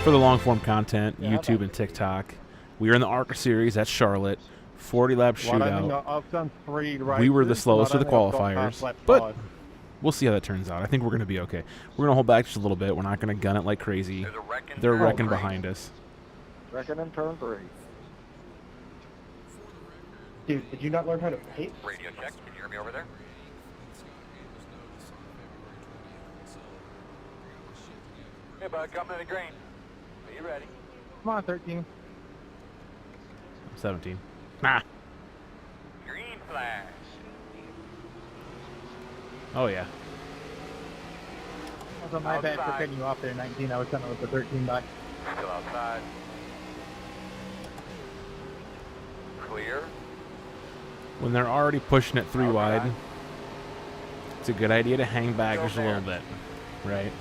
for the long-form content, Yeah, YouTube and TikTok. We are in the ARCA series at Charlotte, 40-lap shootout. I've done 3 races. We were the slowest for the I've got qualifiers, past lap but 5. we'll see how that turns out. I think we're going to be okay. We're going to hold back just a little bit. We're not going to gun it like crazy. They're wrecking behind us. Wrecking in turn 3. Dude, did you not learn how to pace? Radio check. Can you hear me over there? Hey, bud, coming to the green. Are you ready? Come on, 13. 17. Nah. Green flash. Oh, yeah. That was on my bad for Outside. cutting you off there, 19. I was coming with the 13 back. Still outside. Clear. When they're already pushing it 3 wide, it's a good idea to hang back just a little bit, right?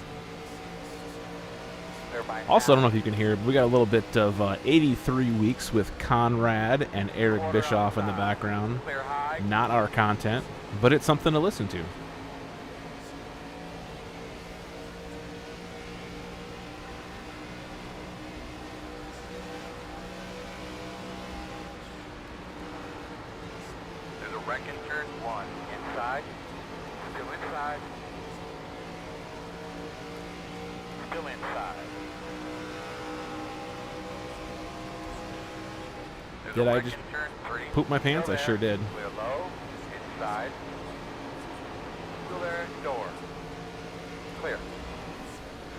Also, I don't know if you can hear, but we got a little bit of 83 Weeks with Conrad and Eric Bischoff in the background. Not our content, but it's something to listen to. There's a wreck in turn 1. Inside. Still inside. Still inside. There's Did a I wreck just in turn 3. poop my pants? Still I sure there. did. Clear low. Inside. Still there. Door. Clear.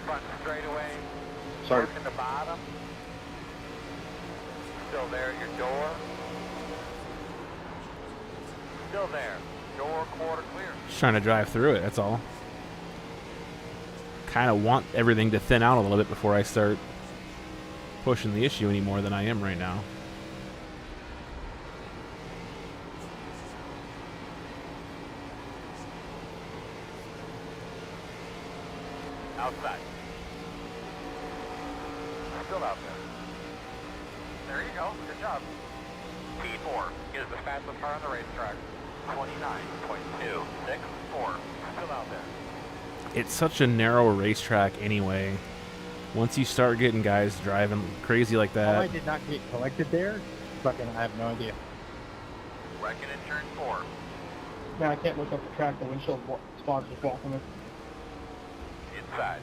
Front straightaway. Sorry. Working the bottom. Still there. Your door. Still there. Door quarter clear. Just trying to drive through it, that's all. Kind of want everything to thin out a little bit before I start pushing the issue any more than I am right now. Outside. Still out there. There you go. Good job. T4 is the fastest car on the racetrack. 29.264. Still out there. It's such a narrow racetrack anyway. Once you start getting guys driving crazy like How I that, did not get collected there, fucking, I have no idea. Wrecking in turn 4. Man, I can't look up the track. The windshield spots just blocking it. Inside. I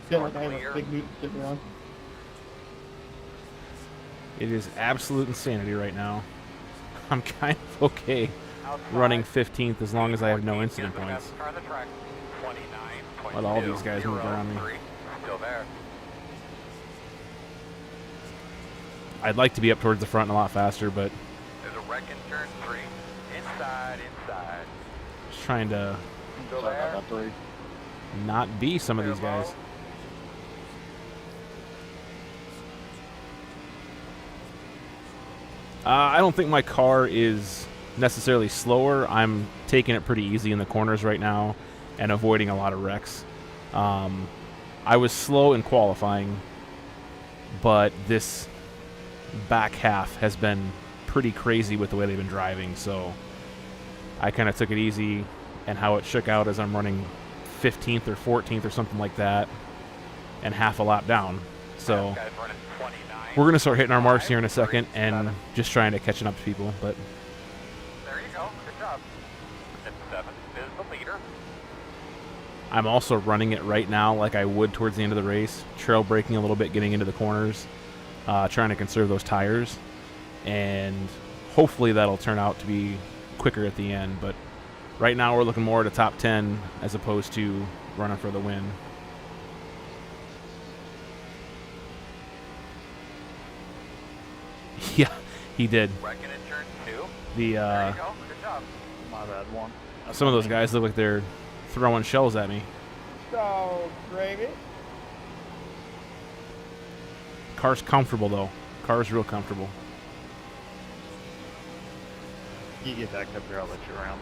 feel like I have a big boot sitting around. it is absolute insanity right now. I'm kind of okay Outside. running 15th as long as I have no 14 incident is the points. fastest car on the track. 29.2. Let all these guys move around me. Still there. I'd like to be up towards the front and a lot faster, but There's a wreck in turn 3. Inside. just trying to Still Sorry there. about that 3. not be some of these guys. I don't think my car is necessarily slower. I'm taking it pretty easy in the corners right now and avoiding a lot of wrecks. I was slow in qualifying, but this back half has been pretty crazy with the way they've been driving, so I kind of took it easy, and how it shook out as I'm running 15th or 14th or something like that and half a lap down. So Guys running 29. we're going to start hitting our marks here in a second and just trying to catching up to people. But There you go. Good job. And 7 is the leader. I'm also running it right now like I would towards the end of the race, trail braking a little bit, getting into the corners, trying to conserve those tires, and hopefully that'll turn out to be quicker at the end. But right now we're looking more at a top 10 as opposed to running for the win. Yeah, he did. Wrecking in turn 2. The There you go. Good job. My bad, 1. some of those guys look like they're throwing shells at me. So, gravy. Car's comfortable though. Car's real comfortable. You get back up here, I'll let you around.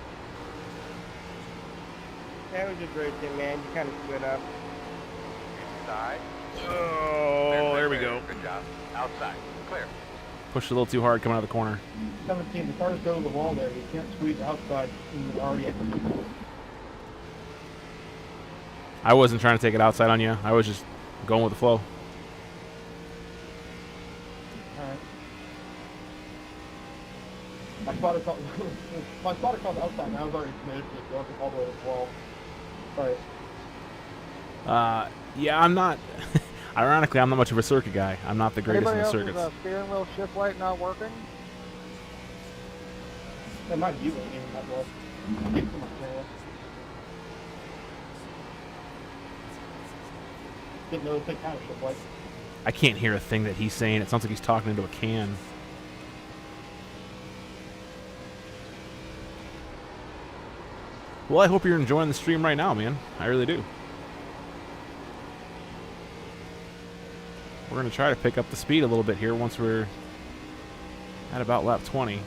That was just racing, man. You kind of split up. Inside. Oh, there we go. Good job. Outside. Clear. Pushed a little too hard coming out of the corner. 17, the cars go to the wall there. You can't squeeze outside and you're already at the I wasn't trying to take it outside on you. I was just going with the flow. My spotter called my spotter called outside, and I was already committed to going all the way to the wall. Sorry. Yeah, I'm not. Ironically, I'm not much of a circuit guy. I'm not the greatest in the circuits. Steering wheel shift light not working? That might be what game that was. Get too much more. Didn't know they kind of shift light. I can't hear a thing that he's saying. It sounds like he's talking into a can. Well, I hope you're enjoying the stream right now, man. I really do. We're going to try to pick up the speed a little bit here once we're at about lap 20.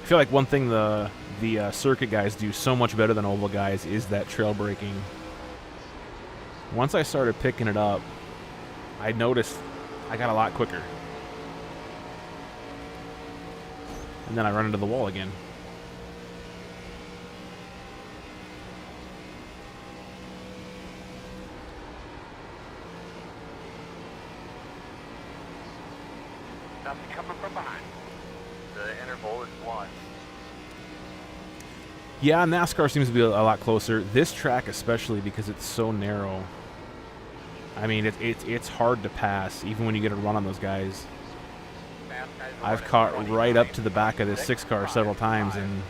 I feel like one thing the circuit guys do so much better than oval guys is that trail braking. Once I started picking it up, I noticed I got a lot quicker. And then I run into the wall again. Nothing coming from behind. The interval is 1. Yeah, NASCAR seems to be a lot closer. This track especially because it's so narrow. I mean, it's hard to pass even when you get a run on those guys. I've caught right up to the back of this 6 car several times, and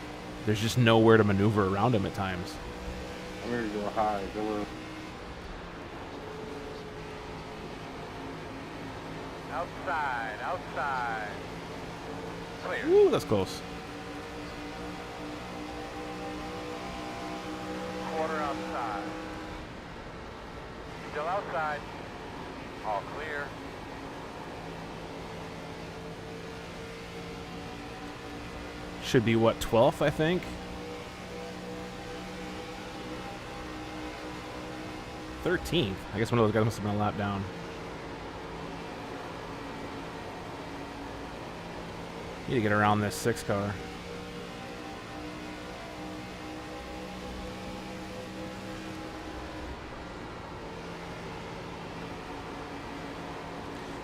there's just nowhere to maneuver around him at times. I'm ready to go high. Go in. Outside, outside. Clear. Ooh, that's close. Quarter outside. Still outside. All clear. Should be, what, 12th, I think? 13th. I guess one of those guys must have been a lap down. Need to get around this 6 car.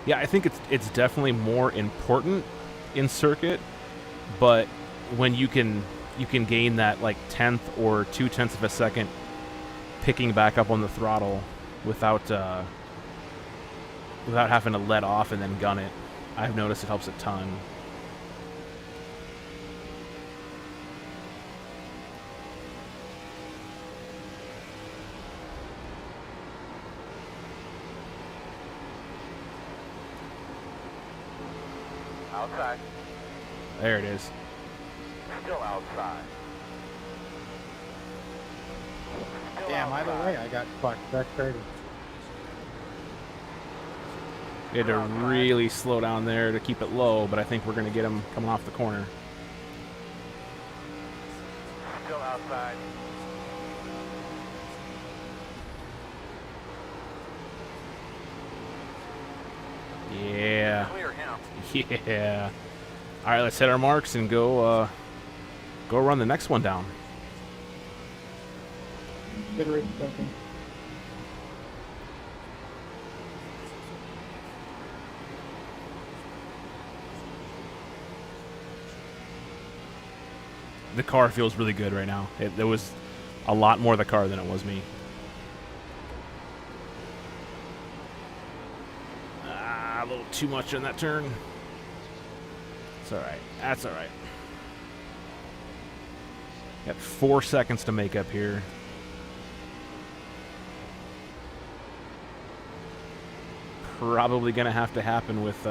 Yeah, I think it's definitely more important in circuit, but when you can gain that like 1/10 or 2/10 of a second picking back up on the throttle without having to let off and then gun it, I've noticed it helps a ton. Outside. There it is. Still outside. Still Damn, either outside. way, I got fucked. That's crazy. We had to really slow down there to keep it low, but I think we're going to get him coming off the corner. Still outside. Yeah. Clear him. Yeah. All right, let's hit our marks and go run the next one down. Good race, second. The car feels really good right now. There was a lot more the car than it was me. A little too much on that turn. It's all right. That's all right. Got 4 seconds to make up here. Probably going to have to happen with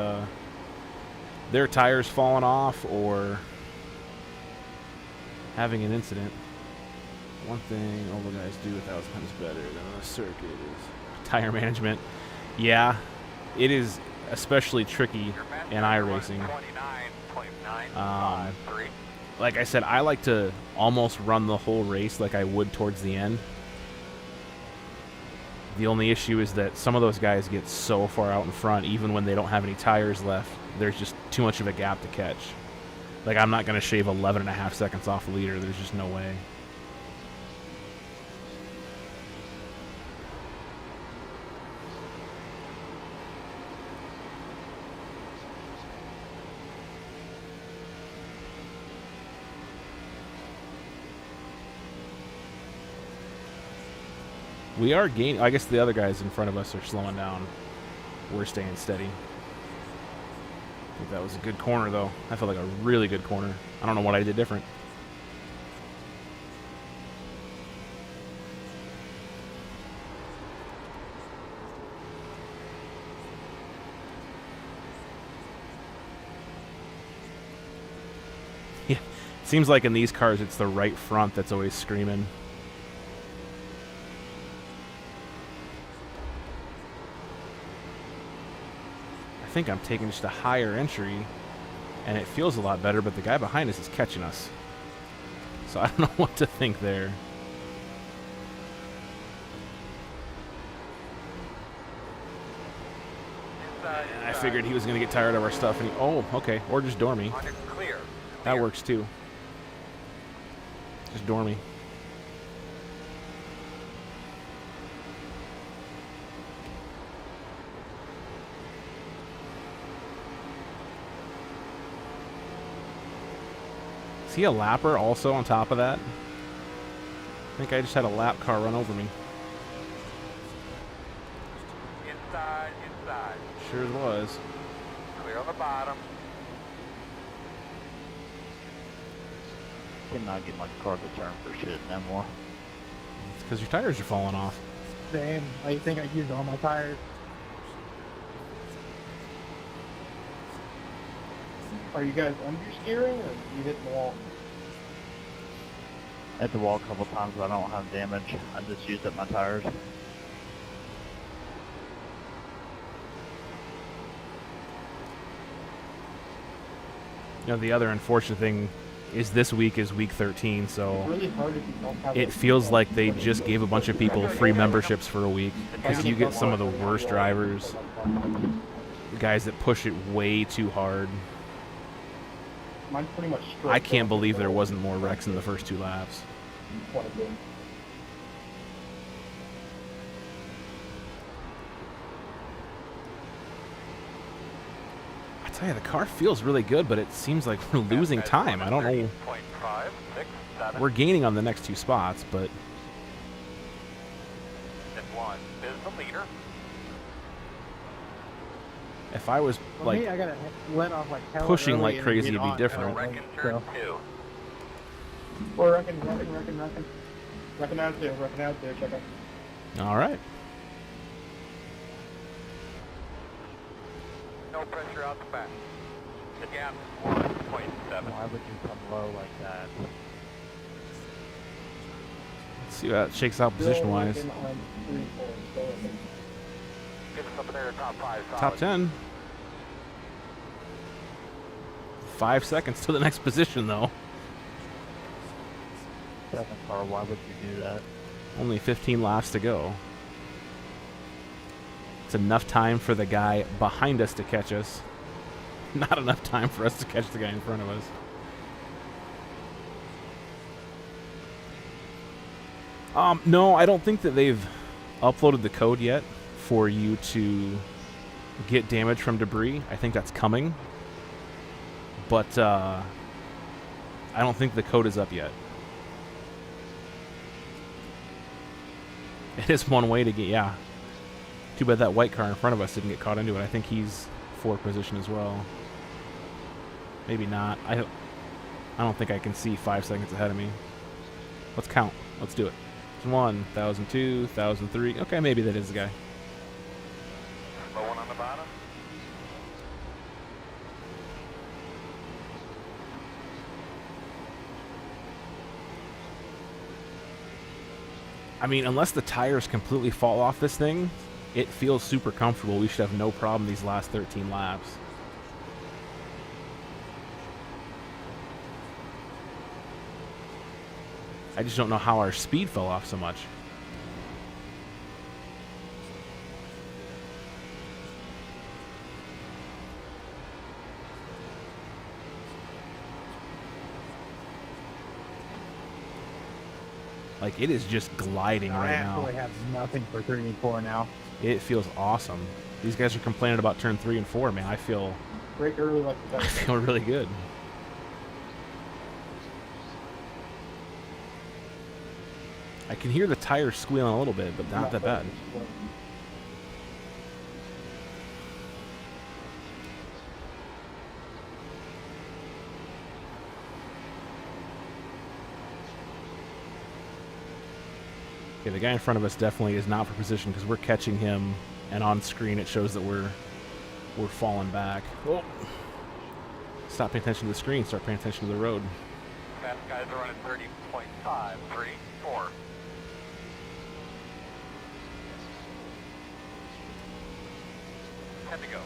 their tires falling off or having an incident. One thing all the guys do 1,000 times better than a circuit is tire management. Yeah, it is especially tricky in iRacing. Like I said, I like to almost run the whole race like I would towards the end. The only issue is that some of those guys get so far out in front, even when they don't have any tires left, there's just too much of a gap to catch. Like, I'm not going to shave 11.5 seconds off the leader. There's just no way. We are gaining. I guess the other guys in front of us are slowing down. We're staying steady. I think that was a good corner, though. I felt like a really good corner. I don't know what I did different. Yeah, seems like in these cars it's the right front that's always screaming. I think I'm taking just a higher entry, and it feels a lot better, but the guy behind us is catching us. So I don't know what to think there. I figured he was going to get tired of our stuff, and oh, okay, or just door me. Clear. That works too. Just door me. Is he a lapper also on top of that? I think I just had a lap car run over me. Inside. Sure was. Clear on the bottom. Cannot get my car to turn for shit no more. It's because your tires are falling off. Same. I think I used all my tires. Are you guys understeering or you hit the wall? Hit the wall a couple times, but I don't have damage. I just used up my tires. You know, the other unfortunate thing is this week is week 13, so It's really hard if you don't have it feels like they just gave a bunch of people free memberships for a week, because you get some of the worst drivers, guys that push it way too hard. Mine's pretty much straight. I can't believe there wasn't more wrecks in the first 2 laps. What I did. I tell you, the car feels really good, but it seems like we're losing time. I don't know. 0.5, 6, 7. We're gaining on the next 2 spots, but Then 1 is the leader. if I was For like me, I gotta let off like hell pushing early like and crazy, get it'd be on, different. so, Wrecking turn 2. We're wrecking out there, check out. All right. No pressure out the back. The gap is 1.7. Why would you come low like that? Let's see how it shakes out position-wise. Still working on 3, 4, still working. Get us up there, top 5. Top 10. 5 seconds to the next position, though. Second car, why would you do that? Only 15 laps to go. It's enough time for the guy behind us to catch us. Not enough time for us to catch the guy in front of us. No, I don't think that they've uploaded the code yet for you to get damage from debris. I think that's coming. But I don't think the code is up yet. It is one way to get, yeah. Too bad that white car in front of us didn't get caught into it. I think he's 4th position as well. Maybe not. I don't think I can see 5 seconds ahead of me. Let's count. Let's do it. 1, 1,002, 1,003. Okay, maybe that is the guy. Low one on the bottom. I mean, unless the tires completely fall off this thing, it feels super comfortable. We should have no problem these last 13 laps. I just don't know how our speed fell off so much. Like, it is just gliding I right now. actually have nothing for 3 and 4 now. It feels awesome. These guys are complaining about turn 3 and 4, man. I feel Break early like the best. really good. I can hear the tires squealing a little bit, but not that bad. Okay, the guy in front of us definitely is not for position because we're catching him, and on screen it shows that we're falling back. Oh. Stop paying attention to the screen. Start paying attention to the road. Fast guys are running 30.5, 34. Had to go.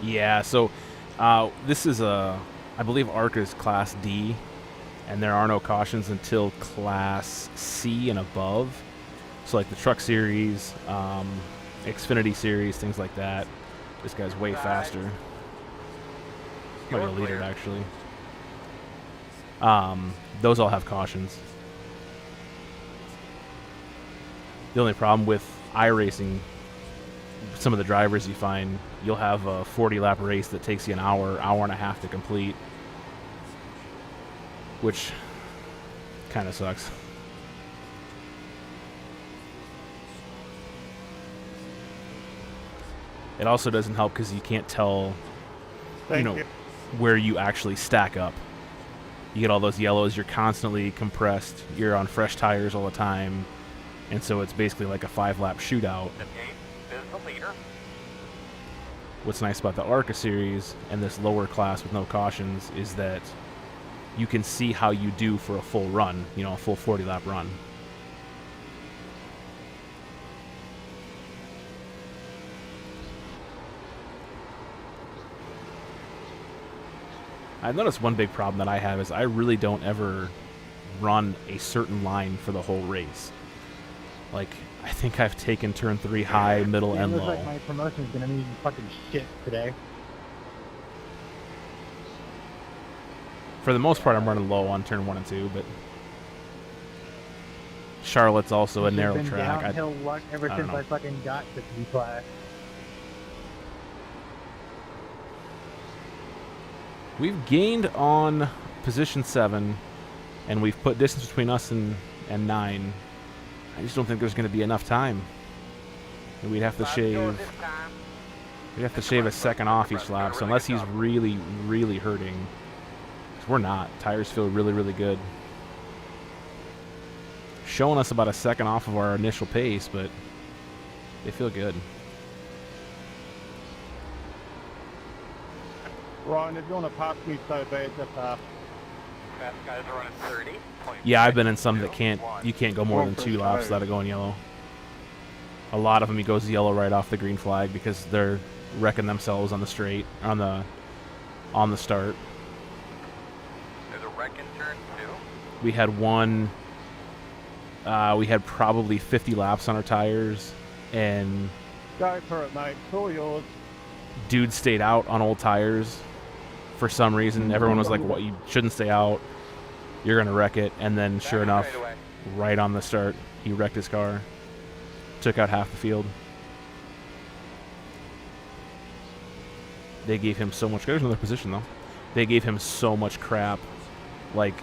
Yeah, so this is I believe ARCA is Class D, and there are no cautions until Class C and above. So like the Truck Series, Xfinity Series, things like that. This guy's way faster. Might be a leader, actually. Those all have cautions. The only problem with iRacing, some of the drivers you find, you'll have a 40-lap race that takes you an hour and a half to complete, which kind of sucks. It also doesn't help because you can't tell, where you actually stack up. You get all those yellows, you're constantly compressed, you're on fresh tires all the time, and so it's basically like a 5-lap shootout. What's nice about the ARCA series and this lower class with no cautions is that you can see how you do for a full run, a full 40-lap run. I've noticed one big problem that I have is I really don't ever run a certain line for the whole race. Like, I think I've taken turn 3 high, middle, and low. It looks like my promotion's gonna need fucking shit today. For the most part, I'm running low on turn 1 and 2, but Charlotte's also a narrow track. Downhill luck ever since know. I fucking got to B class. We've gained on position 7, and we've put distance between us and 9. I just don't think there's going to be enough time. And we'd have to shave. We'd have to shave a second off each lap. So unless he's really, really hurting, 'cause we're not. Tires feel really, really good. Showing us about a second off of our initial pace, but they feel good. Ron, if you want to pop me so bad, just Fast guys are running 30. Yeah, I've been in some that you can't go more than 2 laps without it going yellow. A lot of them, he goes yellow right off the green flag because they're wrecking themselves on the straight, on the start. There's a wreck in turn 2. We had one. We had probably 50 laps on our tires, and go for it, mate. It's all yours. dude stayed out on old tires for some reason. Everyone was like, "What? You shouldn't stay out. You're gonna wreck it." And then, sure enough, right on the start, he wrecked his car. Took out half the field. They gave him so much. There's another position though. They gave him so much crap, like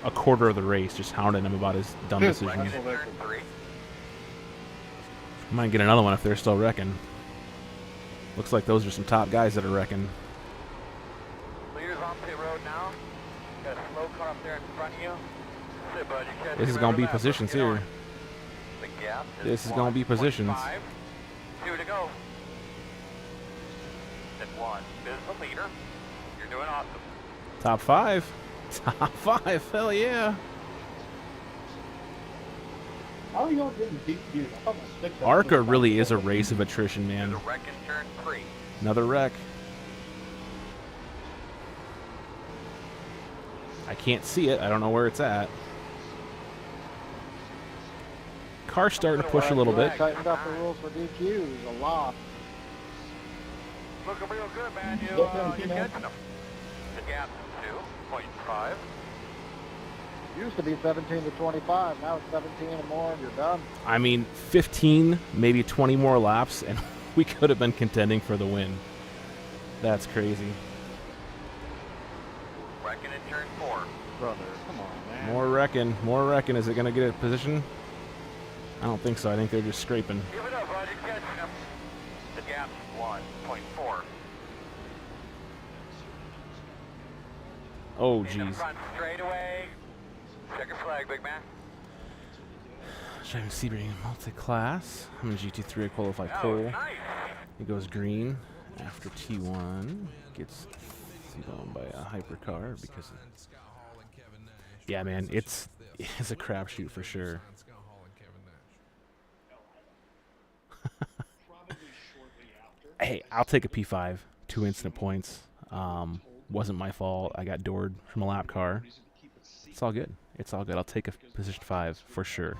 a quarter of the race, just hounding him about his dumb decisions. Might get another one if they're still wrecking. Looks like those are some top guys that are wrecking. Leaders on pit road now. Got a slow car up there in front of you. Sit, bud, you catch This is gonna be positions here. The gap This is gonna be positions. 2 to go. And 1 is the leader. You're doing awesome. Top 5. Top 5. Hell yeah. How are y'all getting deep views? I thought my stick ARCA really is a race of attrition, man. There's a wreck in turn 3. Another wreck. I can't see it. I don't know where it's at. Car's starting to push a little bit. Tightened up the rules for DQs a lot. Looking real good, man. You're catching them. The gap 2.5. Used to be 17 to 25. Now it's 17 or more, and you're done. I mean, 15, maybe 20 more laps, and we could have been contending for the win. That's crazy. Wrecking in turn 4. Brother, come on, man. More wrecking. More wrecking. Is it going to get a position? I don't think so. I think they're just scraping. Give it up, bud. You're catching them. The gap 1.4. Oh, In the jeez. front straightaway. Check your flag, big man. Driving Sebring multi-class. I'm in GT3. I qualify That pole. was nice. It goes green after T1. Gets T1 by a hypercar because. Yeah, man, it's a crapshoot for sure. Hey, I'll take a P5. 2 instant points. Wasn't my fault. I got doored from a lap car. It's all good. It's all good. I'll take a position 5 for sure.